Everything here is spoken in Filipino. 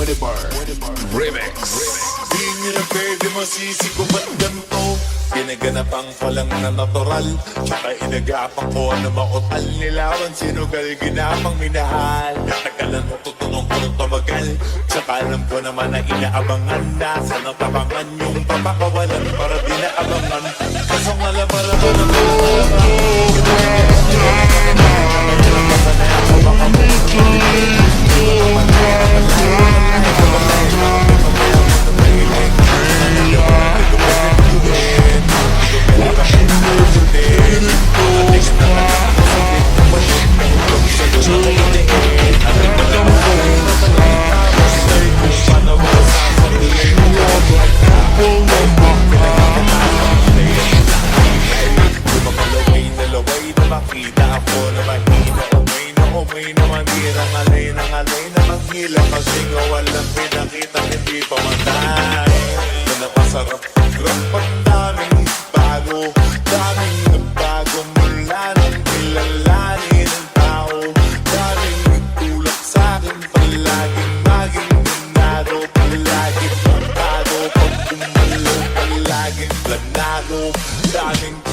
Remix. Di nyo na pwede masisi kung ba't ganito. Ginaganapan ko lang na natural, tsaka inagapang ko na mautal. Nilawan sinugal, ginapang minahal. Natagalan mo tutunong ko ng tumagal, tsaka alam ko naman na inaabangan. Nasa nang tabangan yung papakawalan para di naabangan. Kasong alabara ba na makita ako na mahina. Umay na manira, ngalay na manghila. Kasi nga walang pinakita, hindi pa matay. Na napasarap, grab pa